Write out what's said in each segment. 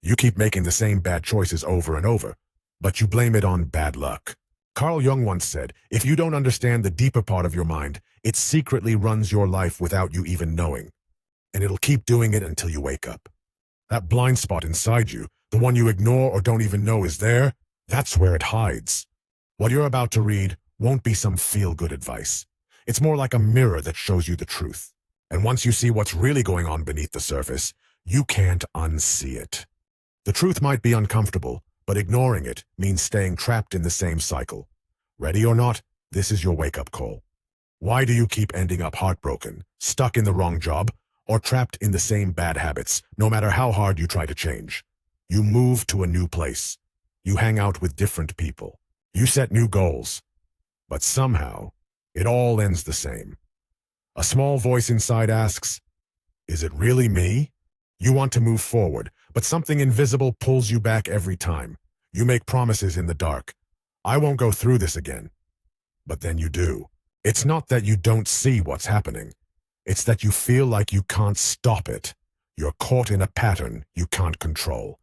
You keep making the same bad choices over and over, but you blame it on bad luck. Carl Jung once said, if you don't understand the deeper part of your mind, it secretly runs your life without you even knowing. And it'll keep doing it until you wake up. That blind spot inside you, the one you ignore or don't even know is there, that's where it hides. What you're about to read won't be some feel-good advice. It's more like a mirror that shows you the truth. And once you see what's really going on beneath the surface, you can't unsee it. The truth might be uncomfortable, but ignoring it means staying trapped in the same cycle. Ready or not, this is your wake-up call. Why do you keep ending up heartbroken, stuck in the wrong job, or trapped in the same bad habits, no matter how hard you try to change? You move to a new place. You hang out with different people. You set new goals. But somehow, it all ends the same. A small voice inside asks, is it really me? You want to move forward, but something invisible pulls you back every time. You make promises in the dark. I won't go through this again. But then you do. It's not that you don't see what's happening. It's that you feel like you can't stop it. You're caught in a pattern you can't control.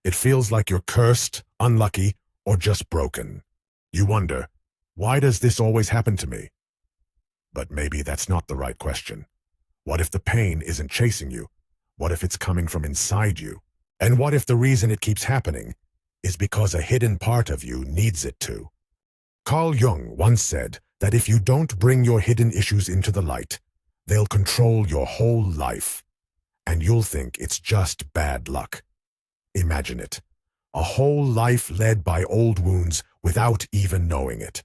It feels like you're cursed, unlucky, or just broken. You wonder, why does this always happen to me? But maybe that's not the right question. What if the pain isn't chasing you? What if it's coming from inside you? And what if the reason it keeps happening is because a hidden part of you needs it to? Carl Jung once said that if you don't bring your hidden issues into the light, they'll control your whole life, and you'll think it's just bad luck. Imagine it. A whole life led by old wounds without even knowing it.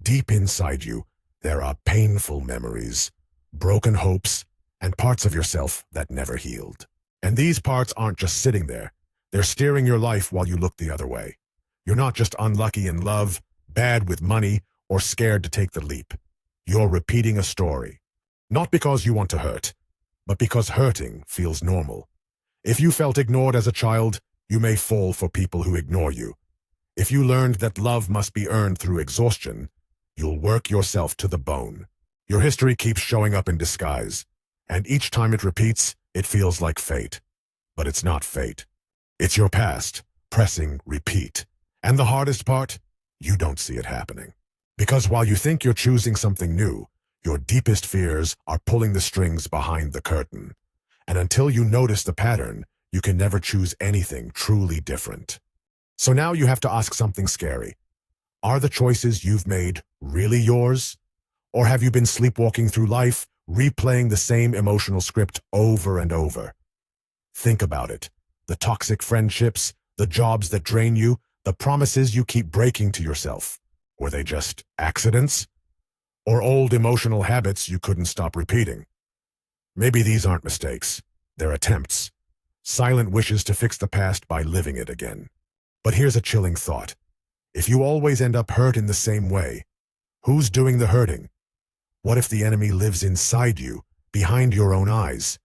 Deep inside you, there are painful memories, broken hopes, and parts of yourself that never healed. And these parts aren't just sitting there. They're steering your life while you look the other way. You're not just unlucky in love, bad with money, or scared to take the leap. You're repeating a story. Not because you want to hurt, but because hurting feels normal. If you felt ignored as a child, you may fall for people who ignore you. If you learned that love must be earned through exhaustion, you'll work yourself to the bone. Your history keeps showing up in disguise, and each time it repeats, it feels like fate. But it's not fate. It's your past, pressing repeat. And the hardest part? You don't see it happening. Because while you think you're choosing something new, your deepest fears are pulling the strings behind the curtain. And until you notice the pattern, you can never choose anything truly different. So now you have to ask something scary. Are the choices you've made really yours? Or have you been sleepwalking through life, replaying the same emotional script over and over? Think about it. The toxic friendships, the jobs that drain you, the promises you keep breaking to yourself. Were they just accidents? Or old emotional habits you couldn't stop repeating? Maybe these aren't mistakes. They're attempts. Silent wishes to fix the past by living it again. But here's a chilling thought. If you always end up hurt in the same way, who's doing the hurting? What if the enemy lives inside you, behind your own eyes?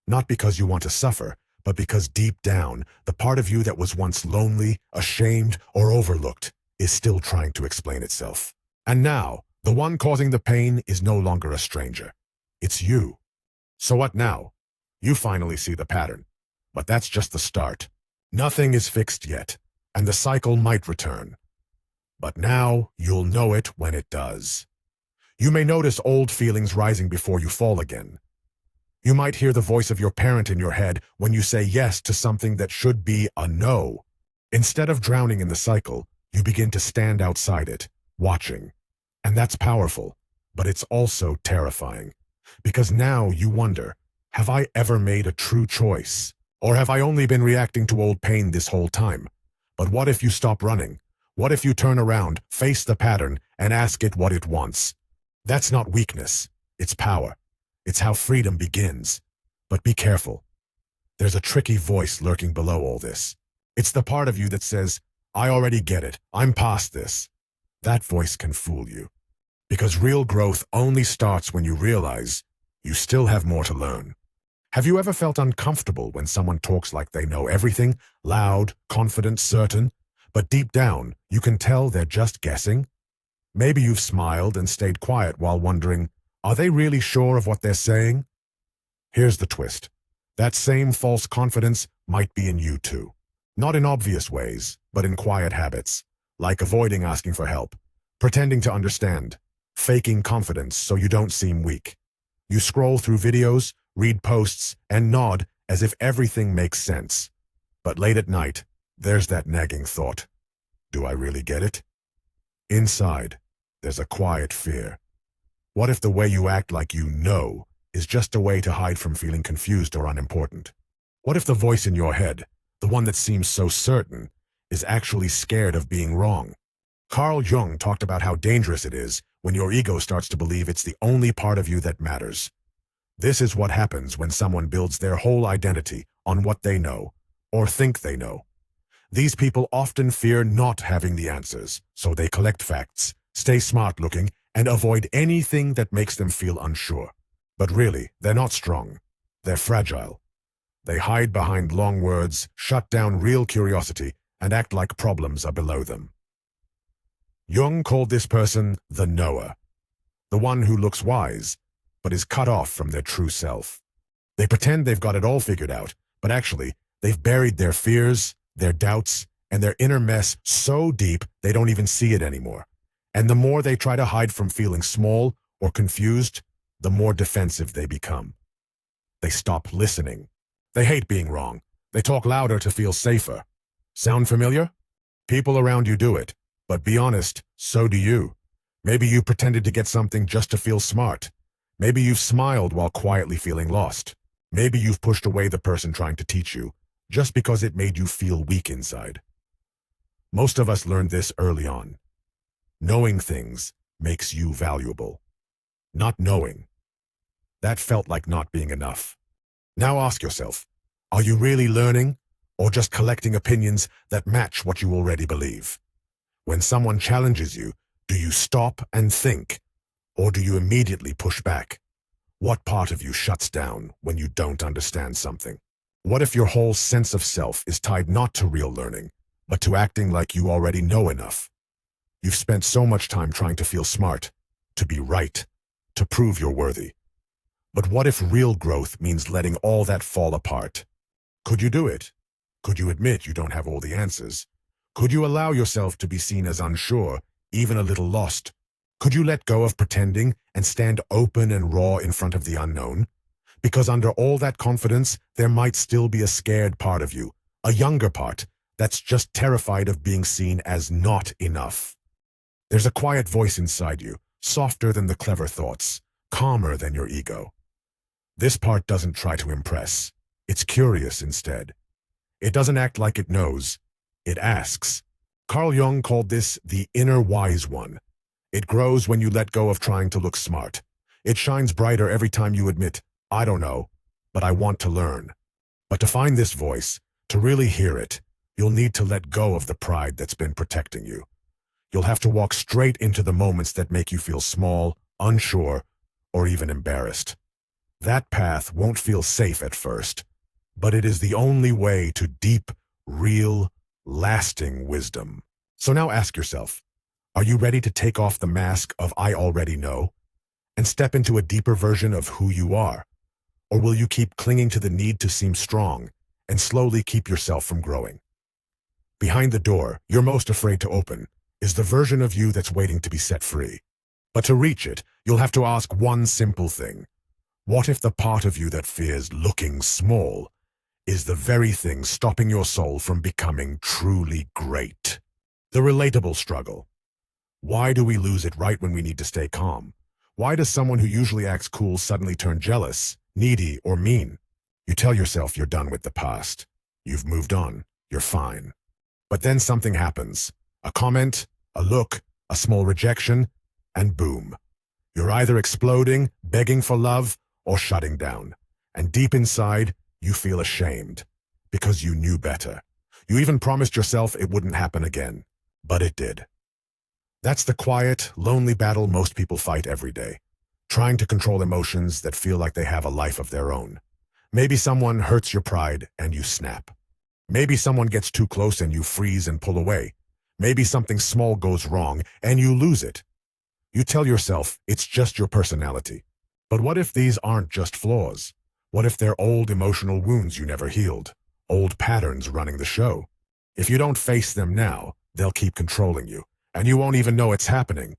Not because you want to suffer, but because deep down, the part of you that was once lonely, ashamed, or overlooked is still trying to explain itself. And now, the one causing the pain is no longer a stranger. It's you. So what now? You finally see the pattern. But that's just the start. Nothing is fixed yet, and the cycle might return. But now you'll know it when it does. You may notice old feelings rising before you fall again. You might hear the voice of your parent in your head when you say yes to something that should be a no. Instead of drowning in the cycle, you begin to stand outside it, watching. And that's powerful, but it's also terrifying. Because now you wonder, have I ever made a true choice? Or have I only been reacting to old pain this whole time? But what if you stop running? What if you turn around, face the pattern, and ask it what it wants? That's not weakness, it's power. It's how freedom begins. But be careful. There's a tricky voice lurking below all this. It's the part of you that says, I already get it, I'm past this. That voice can fool you. Because real growth only starts when you realize you still have more to learn. Have you ever felt uncomfortable when someone talks like they know everything, loud, confident, certain, but deep down you can tell they're just guessing? Maybe you've smiled and stayed quiet while wondering, are they really sure of what they're saying? Here's the twist. That same false confidence might be in you too. Not in obvious ways, but in quiet habits, like avoiding asking for help, pretending to understand, faking confidence so you don't seem weak. You scroll through videos, read posts, and nod as if everything makes sense. But late at night, there's that nagging thought. Do I really get it? Inside, there's a quiet fear. What if the way you act like you know is just a way to hide from feeling confused or unimportant? What if the voice in your head, the one that seems so certain, is actually scared of being wrong? Carl Jung talked about how dangerous it is when your ego starts to believe it's the only part of you that matters. This is what happens when someone builds their whole identity on what they know, or think they know. These people often fear not having the answers, so they collect facts, stay smart-looking, and avoid anything that makes them feel unsure. But really, they're not strong. They're fragile. They hide behind long words, shut down real curiosity, and act like problems are below them. Jung called this person the knower, the one who looks wise, but is cut off from their true self. They pretend they've got it all figured out, but actually, they've buried their fears, their doubts, and their inner mess so deep they don't even see it anymore. And the more they try to hide from feeling small or confused, the more defensive they become. They stop listening. They hate being wrong. They talk louder to feel safer. Sound familiar? People around you do it, but be honest, so do you. Maybe you pretended to get something just to feel smart. Maybe you've smiled while quietly feeling lost. Maybe you've pushed away the person trying to teach you, just because it made you feel weak inside. Most of us learned this early on. Knowing things makes you valuable. Not knowing. That felt like not being enough. Now ask yourself, are you really learning, or just collecting opinions that match what you already believe? When someone challenges you, do you stop and think, or do you immediately push back? What part of you shuts down when you don't understand something? What if your whole sense of self is tied not to real learning, but to acting like you already know enough? You've spent so much time trying to feel smart, to be right, to prove you're worthy. But what if real growth means letting all that fall apart? Could you do it? Could you admit you don't have all the answers? Could you allow yourself to be seen as unsure, even a little lost? Could you let go of pretending and stand open and raw in front of the unknown? Because under all that confidence, there might still be a scared part of you, a younger part, that's just terrified of being seen as not enough. There's a quiet voice inside you, softer than the clever thoughts, calmer than your ego. This part doesn't try to impress. It's curious instead. It doesn't act like it knows. It asks. Carl Jung called this the inner wise one. It grows when you let go of trying to look smart. It shines brighter every time you admit, I don't know, but I want to learn. But to find this voice, to really hear it, you'll need to let go of the pride that's been protecting you. You'll have to walk straight into the moments that make you feel small, unsure, or even embarrassed. That path won't feel safe at first, but it is the only way to deep, real, lasting wisdom. So now ask yourself, are you ready to take off the mask of I already know and step into a deeper version of who you are? Or will you keep clinging to the need to seem strong and slowly keep yourself from growing? Behind the door you're most afraid to open is the version of you that's waiting to be set free. But to reach it, you'll have to ask one simple thing. What if the part of you that fears looking small is the very thing stopping your soul from becoming truly great? The relatable struggle. Why do we lose it right when we need to stay calm? Why does someone who usually acts cool suddenly turn jealous, needy, or mean? You tell yourself you're done with the past. You've moved on. You're fine. But then something happens. A comment, a look, a small rejection, and boom. You're either exploding, begging for love, or shutting down. And deep inside, you feel ashamed, because you knew better. You even promised yourself it wouldn't happen again, but it did. That's the quiet, lonely battle most people fight every day, trying to control emotions that feel like they have a life of their own. Maybe someone hurts your pride and you snap. Maybe someone gets too close and you freeze and pull away. Maybe something small goes wrong and you lose it. You tell yourself it's just your personality. But what if these aren't just flaws? What if they're old emotional wounds you never healed? Old patterns running the show? If you don't face them now, they'll keep controlling you, and you won't even know it's happening.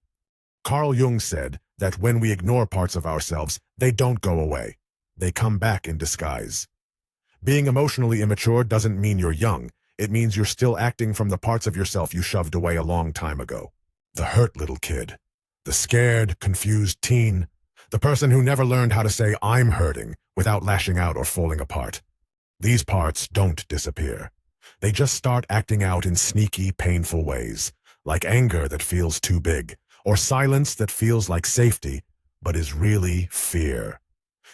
Carl Jung said that when we ignore parts of ourselves, they don't go away. They come back in disguise. Being emotionally immature doesn't mean you're young. It means you're still acting from the parts of yourself you shoved away a long time ago. The hurt little kid, the scared, confused teen, the person who never learned how to say, "I'm hurting," without lashing out or falling apart. These parts don't disappear. They just start acting out in sneaky, painful ways, like anger that feels too big, or silence that feels like safety, but is really fear.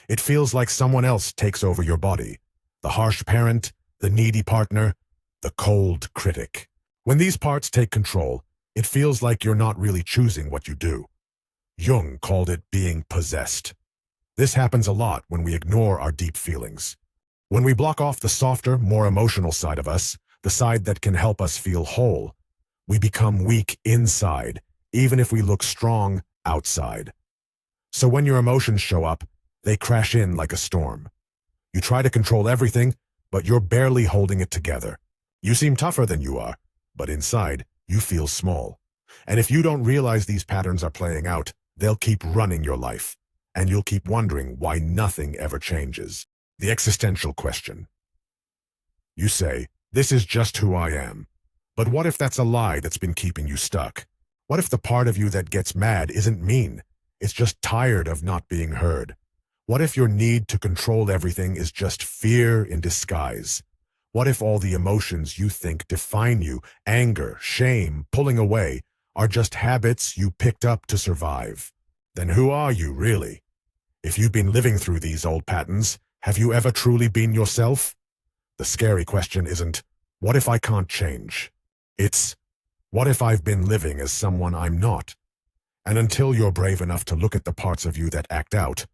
It feels like someone else takes over your body. The harsh parent, the needy partner, the cold critic. When these parts take control, it feels like you're not really choosing what you do. Jung called it being possessed. This happens a lot when we ignore our deep feelings. When we block off the softer, more emotional side of us, the side that can help us feel whole, we become weak inside, even if we look strong outside. So when your emotions show up, they crash in like a storm. You try to control everything, but you're barely holding it together. You seem tougher than you are, but inside, you feel small. And if you don't realize these patterns are playing out, they'll keep running your life, and you'll keep wondering why nothing ever changes. The existential question. You say, "This is just who I am." But what if that's a lie that's been keeping you stuck? What if the part of you that gets mad isn't mean? It's just tired of not being heard. What if your need to control everything is just fear in disguise? What if all the emotions you think define you, anger, shame, pulling away, are just habits you picked up to survive? Then who are you, really? If you've been living through these old patterns, have you ever truly been yourself? The scary question isn't, what if I can't change? It's, what if I've been living as someone I'm not? And until you're brave enough to look at the parts of you that act out,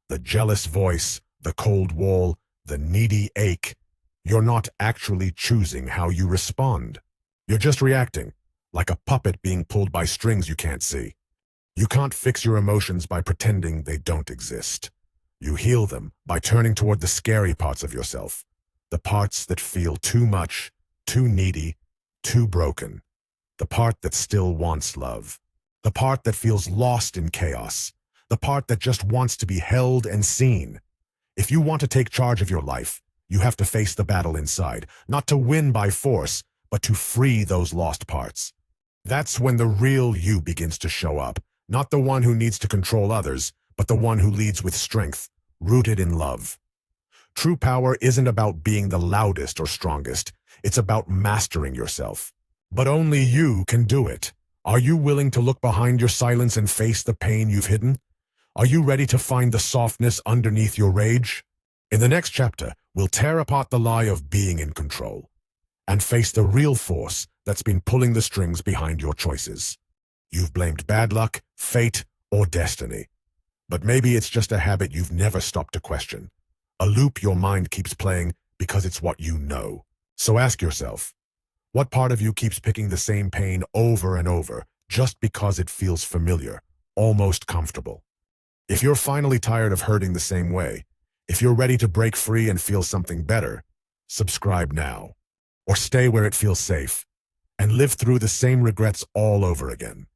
the jealous voice, the cold wall, the needy ache, you're not actually choosing how you respond. You're just reacting, like a puppet being pulled by strings you can't see. You can't fix your emotions by pretending they don't exist. You heal them by turning toward the scary parts of yourself, the parts that feel too much, too needy, too broken, the part that still wants love, the part that feels lost in chaos, the part that just wants to be held and seen. If you want to take charge of your life, you have to face the battle inside, not to win by force, but to free those lost parts. That's when the real you begins to show up, not the one who needs to control others, but the one who leads with strength, rooted in love. True power isn't about being the loudest or strongest. It's about mastering yourself. But only you can do it. Are you willing to look behind your silence and face the pain you've hidden? Are you ready to find the softness underneath your rage? In the next chapter, we'll tear apart the lie of being in control and face the real force that's been pulling the strings behind your choices. You've blamed bad luck, fate, or destiny. But maybe it's just a habit you've never stopped to question. A loop your mind keeps playing because it's what you know. So ask yourself, what part of you keeps picking the same pain over and over just because it feels familiar, almost comfortable? If you're finally tired of hurting the same way, if you're ready to break free and feel something better, subscribe now. Or stay where it feels safe and live through the same regrets all over again.